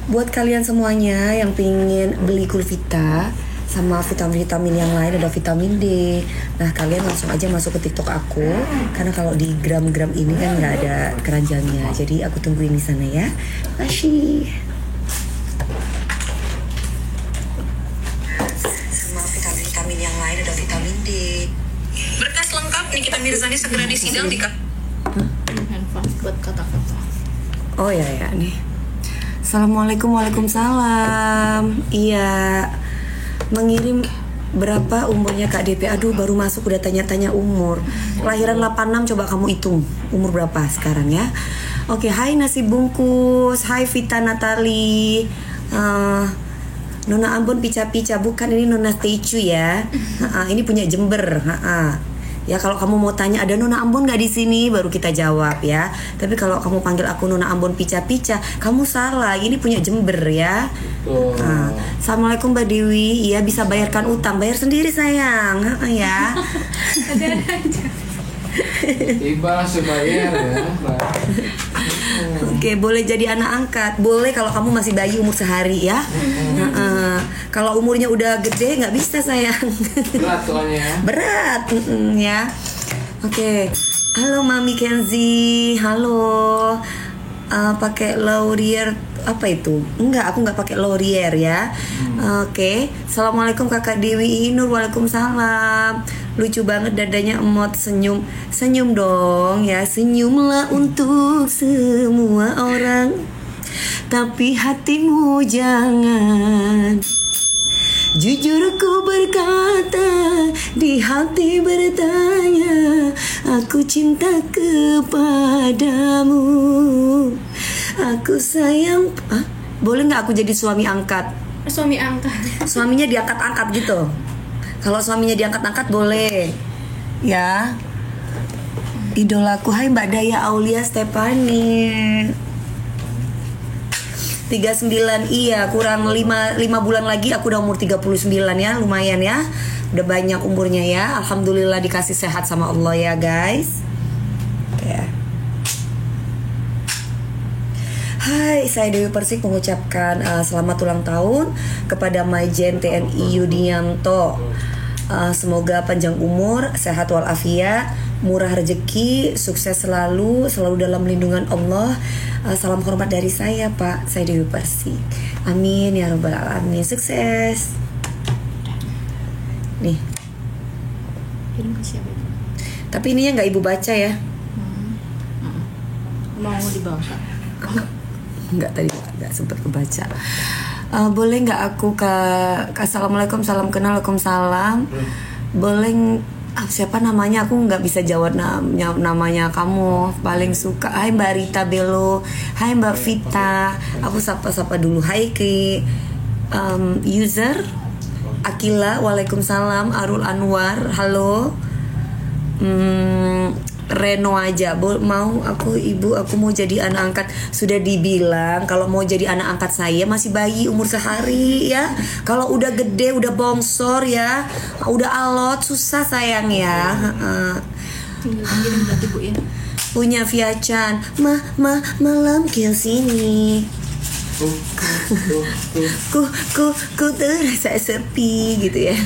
Buat kalian semuanya yang pengen beli Gulvita sama vitamin-vitamin yang lain, ada vitamin D. Nah, kalian langsung aja masuk ke TikTok aku, karena kalau di gram-gram ini kan nggak ada keranjangnya. Jadi aku tungguin di sana ya. Makasih. Sama vitamin-vitamin yang lain, ada vitamin D. Berkas lengkap Nikita Mirzani segera disidang di handphone buat kata-kata. Oh ya nih. Assalamualaikum, waalaikumsalam. Iya, mengirim berapa umurnya Kak DP? Aduh, baru masuk udah tanya-tanya umur. Kelahiran 86, coba kamu hitung umur berapa sekarang ya. Oke, hai nasi bungkus, hai Vita Natali, Nona Ambon pica-pica, bukan, ini Nona Tecu ya. Ini punya Jember. Ya, kalau kamu mau tanya ada Nona Ambon nggak di sini, baru kita jawab ya. Tapi kalau kamu panggil aku Nona Ambon pica-pica, kamu salah. Ini punya Jember ya. Assalamualaikum Mbak Dewi. Iya, bisa bayarkan utang, bayar sendiri sayang. Ya. Ada aja. Tiba sebayar ya. Oke, boleh jadi anak angkat. Boleh kalau kamu masih bayi umur sehari ya. Kalau umurnya udah gede nggak bisa sayang. Berat soalnya. Berat ya. Oke. Halo Mami Kenzi. Halo. Pakai Laurier apa itu? Enggak, aku nggak pakai Laurier ya. Oke. Assalamualaikum Kakak Dewi Nur. Waalaikumsalam. Lucu banget dadanya, emot senyum. Senyum dong ya. Senyumlah untuk semua orang, tapi hatimu jangan. Jujur ku berkata, di hati bertanya, aku cinta kepadamu. Aku sayang. Boleh nggak aku jadi suami angkat? Suami angkat. Suaminya diangkat-angkat gitu. Kalau suaminya diangkat-angkat boleh. Ya. Idolaku, hai Mbak Daya Aulia Stefani. 39, iya, kurang 5 bulan lagi aku udah umur 39 ya, lumayan ya. Udah banyak umurnya ya. Alhamdulillah dikasih sehat sama Allah ya, guys. Ya. Hai, saya Dewi Persik mengucapkan selamat ulang tahun kepada Majen TNI Yudianto. Semoga panjang umur, sehat walafiat, murah rezeki, sukses selalu dalam lindungan Allah. Salam hormat dari saya, Pak. Saya Dewi Persik. Amin ya rabbal alamin. Sukses. Nih. Kirim ke siapa? Tapi ininya nggak ibu baca ya? Mau dibaca? Enggak, tadi nggak sempat kebaca. Boleh nggak aku ke Assalamualaikum, salam kenal, Waalaikumsalam. Boleh siapa namanya, aku nggak bisa jawab namanya kamu. Paling suka hai Mbak Rita Belo, hai Mbak Vita. Aku sapa dulu. Hai ke user Akila, Waalaikumsalam. Arul Anwar, halo. Reno aja mau aku ibu, aku mau jadi anak angkat. Sudah dibilang kalau mau jadi anak angkat saya masih bayi umur sehari ya. Kalau udah gede, udah bongsor ya, udah alot, susah sayang ya. Punya Viacan, malam ke sini. Ku terasa sepi gitu ya.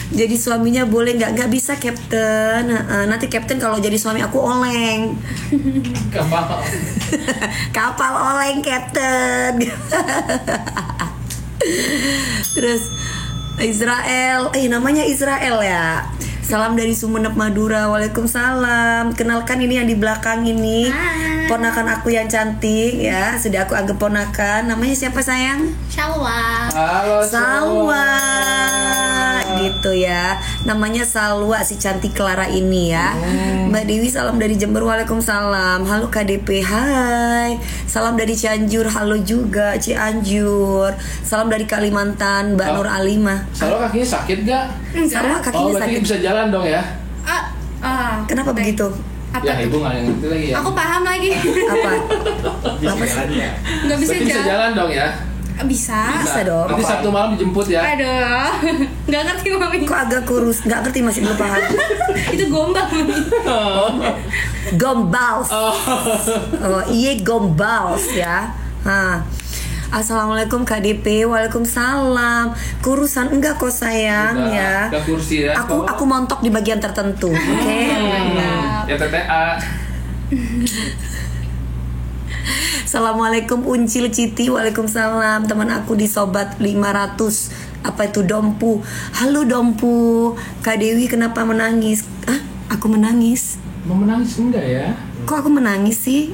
Jadi suaminya boleh nggak bisa Captain. Nanti Captain kalau jadi suami aku oleng. Kapal oleng Captain. Terus Israel, namanya Israel ya. Salam dari Sumeneb Madura. Waalaikumsalam. Kenalkan ini yang di belakang ini. Hai. Ponakan aku yang cantik ya. Sudah aku anggap ponakan. Namanya siapa sayang? Salwa. Halo Salwa. Gitu ya. Namanya Salwa si cantik Clara ini ya. Mbak Dewi salam dari Jember. Waalaikumsalam. Halo KDP. Hai. Salam dari Cianjur. Halo juga Cianjur. Salam dari Kalimantan Mbak Nur Alimah. Salwa kakinya sakit gak? Salwa kakinya berarti sakit. bisa jalan dong ya? Kenapa begitu? Apa Ya tuh? ibu nggak ngerti lagi ya. Aku paham lagi. Apa? Bisa jalan ya. Nggak bisa Berarti bisa jalan dong ya? Bisa. Bisa dong. Nanti Sabtu malam dijemput ya. Aduh, nggak ngerti mami. Kok agak kurus? Nggak ngerti, masih belum paham. Itu gombal mami. Gombals. Oh iya, gombals ya. Assalamualaikum Kak DP. Waalaikumsalam. Kurusan enggak kok sayang ya. Udah kursi ya. Aku montok di bagian tertentu. Oke. Ya TTA. Assalamualaikum Uncil Citi. Waalaikumsalam. Teman aku di Sobat 500. Apa itu Dompu? Halo Dompu. Kak Dewi kenapa menangis? Aku menangis. Mau menangis enggak ya? Kok aku menangis sih?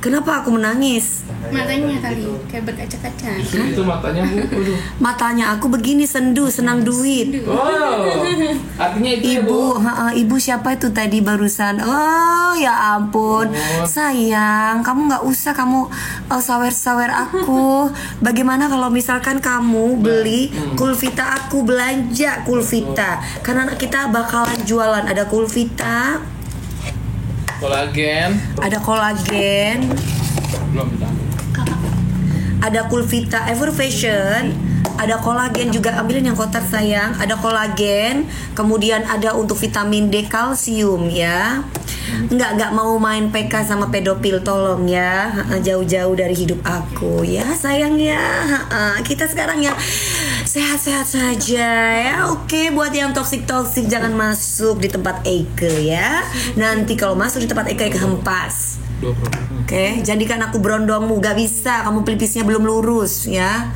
Kenapa aku menangis? Matanya kali kayak berkaca-kaca. Justru itu matanya Bu. Aduh. Matanya aku begini sendu, senang duit. Wow. Artinya itu ya, Bu. Ibu siapa itu tadi barusan? Oh ya ampun, sayang, kamu nggak usah kamu sawer-sawer aku. Bagaimana kalau misalkan kamu beli Kulvita, aku belanja Kulvita, karena kita bakalan jualan ada Kulvita, Kolagen. ada kolagen, Belum ditanggung. ada Kulvita Ever Fashion, ada kolagen juga, ambilin yang kotak sayang, ada kolagen, kemudian ada untuk vitamin D, kalsium ya. Nggak mau main PK sama pedofil, tolong ya, jauh-jauh dari hidup aku ya sayang ya. Kita sekarang ya sehat-sehat saja ya. Oke, buat yang toksik jangan masuk di tempat Eike ya. Nanti kalau masuk di tempat Eike hempas. Oke, jadikan aku berondongmu, gak bisa, kamu pelipisnya belum lurus ya.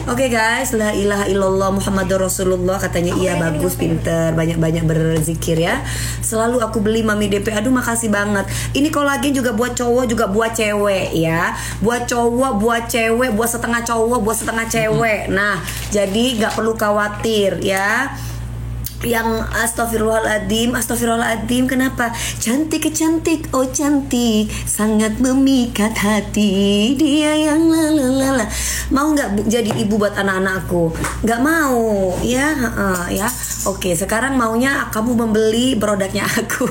Oke guys, la ilaha illallah Muhammadur Rasulullah, katanya iya, bagus, pinter, banyak-banyak berzikir ya. Selalu aku beli Mami DP. Aduh makasih banget. Ini kolagen juga buat cowok juga buat cewek ya. Buat cowok, buat cewek, buat setengah cowok, buat setengah cewek. Nah, jadi gak perlu khawatir ya. Yang astagfirullahaladzim, kenapa? Cantik, oh cantik, sangat memikat hati. Dia yang lalala. Mau nggak jadi ibu buat anak-anakku? Nggak mau ya, ya. Oke, sekarang maunya kamu membeli produknya aku.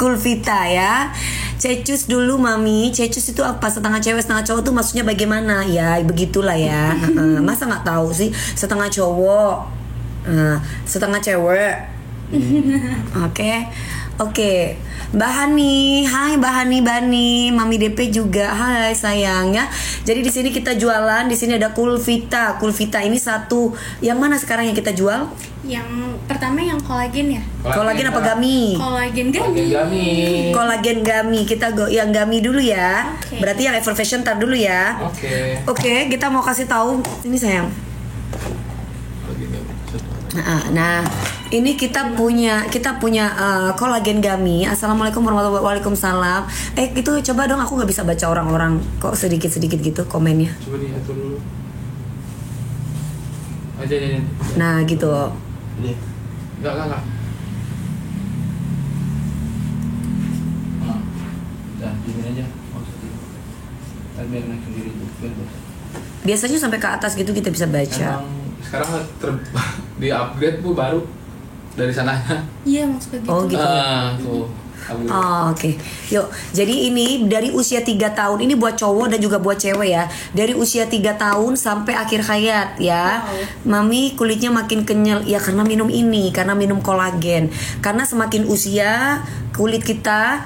Kulvita ya. Cecus dulu Mami. Cecus itu apa? Setengah cewek setengah cowok tuh maksudnya bagaimana? Ya begitulah ya. Masa nggak tahu sih? Setengah cowok, setengah cewek. Oke. Mbak Hani, hai Mbak Hani Bani, Mami DP juga, hai sayang ya. Jadi di sini kita jualan, di sini ada Kulvita. Kulvita ini satu. Yang mana sekarang yang kita jual? Yang pertama yang kolagen ya. Kolagen apa gami? Kolagen gami. Kolagen gami. Kita yang gami dulu ya. Oke. Berarti yang Ever Fashion tar dulu ya. Oke, kita mau kasih tahu ini sayang. Nah, ini kita punya kolagen gami. Assalamualaikum warahmatullahi wabarakatuh. Waalaikumsalam. Itu coba dong, aku nggak bisa baca orang-orang kok sedikit gitu komennya. Coba diatur dulu. Aja. Nah, gitu. Enggak. Dah, gini aja. Biar naik sendiri tuh. Biasanya sampai ke atas gitu kita bisa baca. Sekarang di upgrade Bu baru dari sananya. Iya maksudnya gitu. Oh gitu. Tuh. Oke. Yuk, jadi ini dari usia 3 tahun. Ini buat cowok dan juga buat cewek ya. Dari usia 3 tahun sampai akhir hayat ya. Mami kulitnya makin kenyal ya karena minum ini, karena minum kolagen. Karena semakin usia kulit kita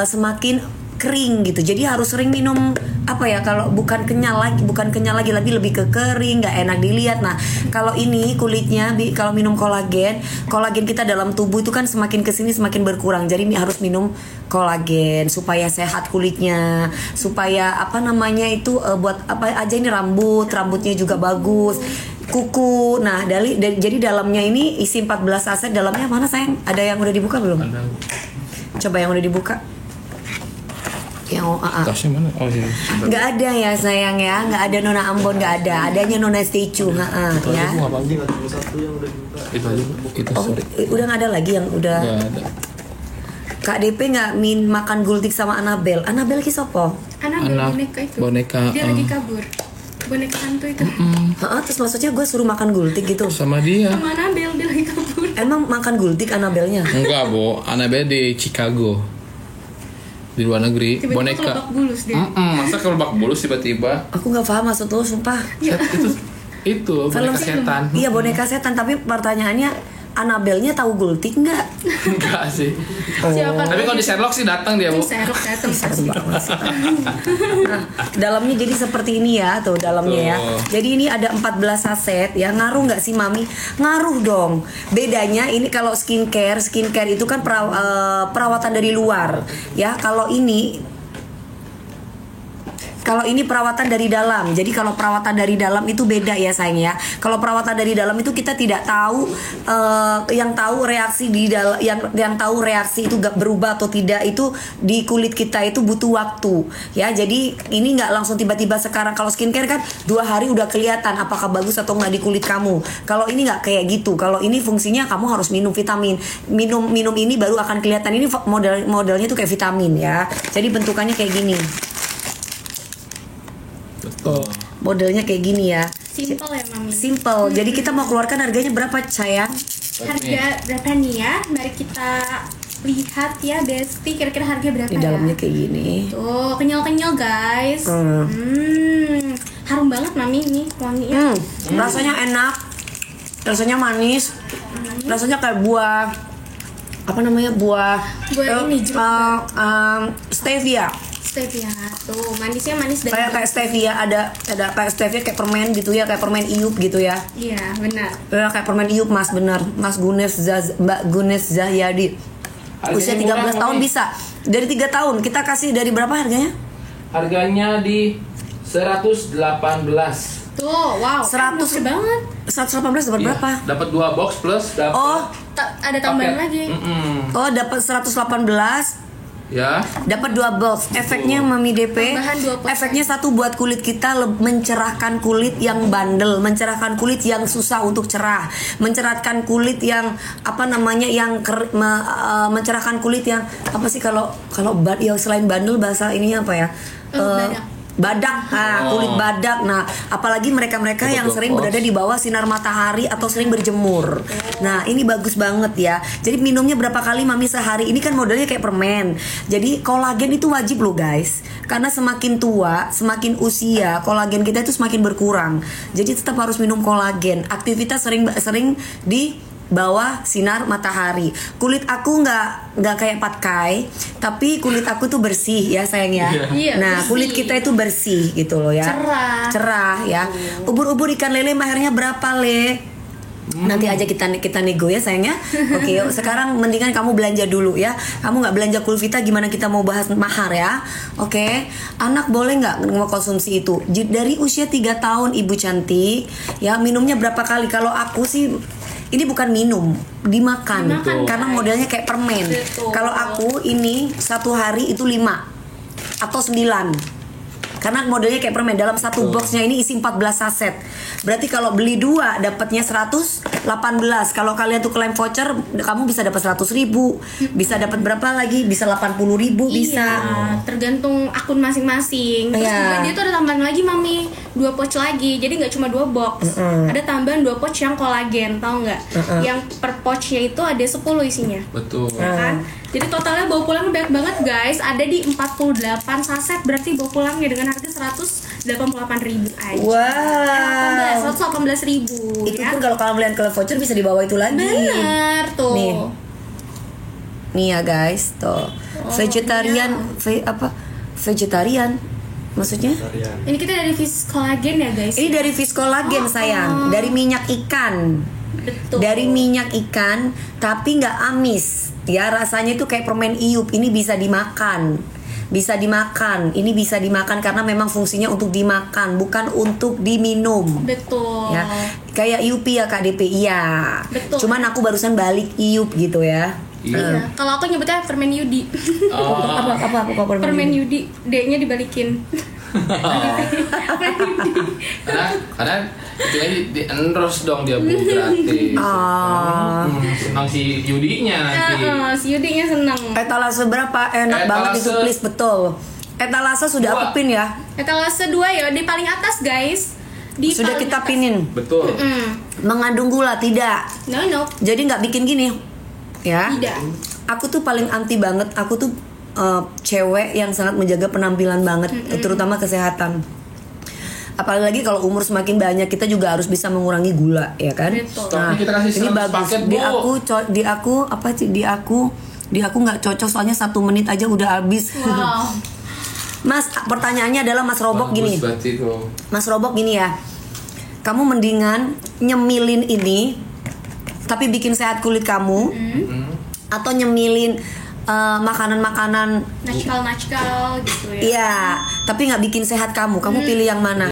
semakin kering gitu. Jadi harus sering minum kalau bukan kenyal lagi lebih ke kering, nggak enak dilihat. Nah, kalau ini kulitnya kalau minum kolagen kita dalam tubuh itu kan semakin kesini semakin berkurang. Jadi harus minum kolagen supaya sehat kulitnya, supaya buat apa aja ini rambutnya juga bagus. Kuku. Nah, jadi dalamnya ini isi 14 aset. Dalamnya mana sayang? Ada yang udah dibuka belum? Ada. Coba yang udah dibuka. Yang tasnya mana? Oh iya. Nggak ada ya sayang ya, nggak ada Nona Ambon, nggak ada, adanya Nona Stecu, ya. Itu aja. Udah nggak ada lagi yang udah. Nggak ada. Kak DP nggak makan gultik sama Anabel. Anabel ki sopo? Anak boneka itu. Boneka. Dia lagi kabur. Boneka hantu itu. Terus maksudnya gue suruh makan gultik gitu? Sama dia. Sama Anabel dia lagi kabur. Emang makan gultik Anabelnya? Enggak, Bu. Anabel di Chicago. Di luar negeri. Tiba-tiba Boneka. kelebak bulus dia. Masa kelebak bulus tiba-tiba? Aku nggak paham maksud lo, sumpah. Itu boneka setan. Iya boneka setan, tapi pertanyaannya Anabelnya tahu gultik nggak? Enggak sih. Siapa Tapi tahu kalau di Sherlock sih datang dia, Bu. Sherlock datang pasti. Nah, dalamnya jadi seperti ini ya, tuh dalamnya ya. Tuh. Jadi ini ada 14 saset ya. Ngaruh nggak sih Mami? Ngaruh dong. Bedanya ini kalau skincare itu kan perawatan dari luar ya. Kalau ini perawatan dari dalam. Jadi kalau perawatan dari dalam itu beda ya sayang ya. Kalau perawatan dari dalam itu kita tidak tahu yang tahu reaksi di dalam yang tahu reaksi itu gak berubah atau tidak itu di kulit kita itu butuh waktu ya. Jadi ini nggak langsung tiba-tiba sekarang. Kalau skincare kan 2 hari udah kelihatan apakah bagus atau nggak di kulit kamu. Kalau ini nggak kayak gitu. Kalau ini fungsinya kamu harus minum vitamin. Minum ini baru akan kelihatan. Ini modelnya tuh kayak vitamin ya. Jadi bentukannya kayak gini. Betul. Modelnya kayak gini ya. Simple ya Mami. Simple. Jadi kita mau keluarkan harganya berapa sayang? Harga berapa nih ya? Mari kita lihat ya Besti, kira-kira harga berapa Di dalamnya kayak gini. Tuh, kenyal-kenyal guys. Harum banget Mami ini wanginya. Rasanya enak. Rasanya manis. Rasanya kayak buah apa namanya? Buah ini stevia. Stevia. Tuh, manisnya manis dari Kayak stevia ada kayak stevia kayak permen gitu ya, kayak permen iup gitu ya. Iya, benar. Ya, kayak permen iup Mas bener. Mbak Gunes Zahyadi. Usia 13 tahun bisa. Dari 3 tahun kita kasih dari berapa harganya? Harganya di 118. Tuh, wow. 100 murah banget. 118 dapat Iya, berapa? dapat 2 box plus dapat Oh, Ada tambahan paket. lagi. oh dapat 118. Ya. Dapat 2 box. Efeknya Mami DP. Tambahan 2 box. Efeknya satu buat kulit kita mencerahkan kulit yang bandel, mencerahkan kulit yang susah untuk cerah, mencerahkan kulit yang apa namanya yang mencerahkan kulit yang apa sih kalau yang selain bandel bahasa ininya apa ya? Badak, kulit badak. Nah, apalagi mereka-mereka yang sering berada di bawah sinar matahari atau sering berjemur. Nah, ini bagus banget ya. Jadi minumnya berapa kali Mami sehari? Ini kan modelnya kayak permen. Jadi kolagen itu wajib loh guys. Karena semakin tua, semakin usia, kolagen kita itu semakin berkurang. Jadi tetap harus minum kolagen. Aktivitas sering di bawah sinar matahari. Kulit aku nggak kayak patkai, tapi kulit aku tuh bersih ya sayang ya. Iya, Nah bersih. kulit kita itu bersih gitu loh ya. Cerah ya. Ubur-ubur ikan lele mahernya berapa le? Nanti aja kita nego ya sayangnya. Oke, yuk sekarang mendingan kamu belanja dulu ya. Kamu nggak belanja Kulvita, gimana kita mau bahas mahar ya? Oke, anak boleh nggak mengkonsumsi itu? Dari usia 3 tahun ibu cantik ya, minumnya berapa kali? Kalau aku sih ini bukan minum, dimakan. Dimakan, Karena guys. modelnya kayak permen. Betul. Kalau aku ini 1 hari itu 5 atau 9. Karena modelnya kayak permen. Dalam satu boxnya ini isi 14 saset. Berarti kalau beli 2 dapatnya 118. Kalau kalian tuh klaim voucher, kamu bisa dapat 100.000, bisa dapat berapa lagi? Bisa 80.000 bisa. Iya, tergantung akun masing-masing. Terus Iya. juga dia tuh ada tambahan lagi Mami, 2 pouch lagi. Jadi nggak cuma 2 box. Ada tambahan 2 pouch yang kolagen, tau nggak? Yang per pouchnya itu ada 10 isinya. Betul. Ya kan? Jadi totalnya bawa pulang banyak banget guys. Ada di 48 saset, berarti bawa pulangnya dengan harga 188.000 aja. Wow. 118.000 Itu ya. pun kalau kalian klaim voucher bisa dibawa itu lagi. Bener tuh. Nih ya guys, tuh. Vegetarian maksudnya? Ini kita dari Fish Collagen ya guys. Ini dari fish collagen sayang, dari minyak ikan. Betul. Dari minyak ikan, tapi nggak amis. Ya rasanya itu kayak permen iup. Ini bisa dimakan. Ini bisa dimakan karena memang fungsinya untuk dimakan, bukan untuk diminum. Betul. Ya, kayak iup ya KDP, iya. Betul. Cuman aku barusan balik iup gitu ya. Iya. Kalau aku nyebutnya permen Yudi. Apa Permen Yudi, D-nya dibalikin. Karena itu di endorse dong dia Bu gratis. Senang si Yudinya nanti. Si Yudinya seneng. Etalase berapa? Enak banget itu, Etalase. please, betul. Etalase sudah 2. aku pin ya. Etalase 2 ya, di paling atas guys. Di Sudah paling kita atas. pinin. Betul. Mengandung gula tidak. No. Jadi nggak bikin gini. Ya. Tidak. Aku tuh paling anti banget. Aku tuh cewek yang sangat menjaga penampilan banget, terutama kesehatan. Apalagi kalau umur semakin banyak kita juga harus bisa mengurangi gula, ya kan? Betul. Nah, Ini kita kasih ini 100 bagus. paket, Bu. Di aku nggak cocok soalnya 1 menit aja udah habis. Wow. Mas, pertanyaannya adalah Mas Robok gini. Berarti tuh. Mas Robok gini ya. Kamu mendingan nyemilin ini tapi bikin sehat kulit kamu, atau nyemilin makanan-makanan Natural gitu ya. iya tapi nggak bikin sehat kamu pilih yang mana?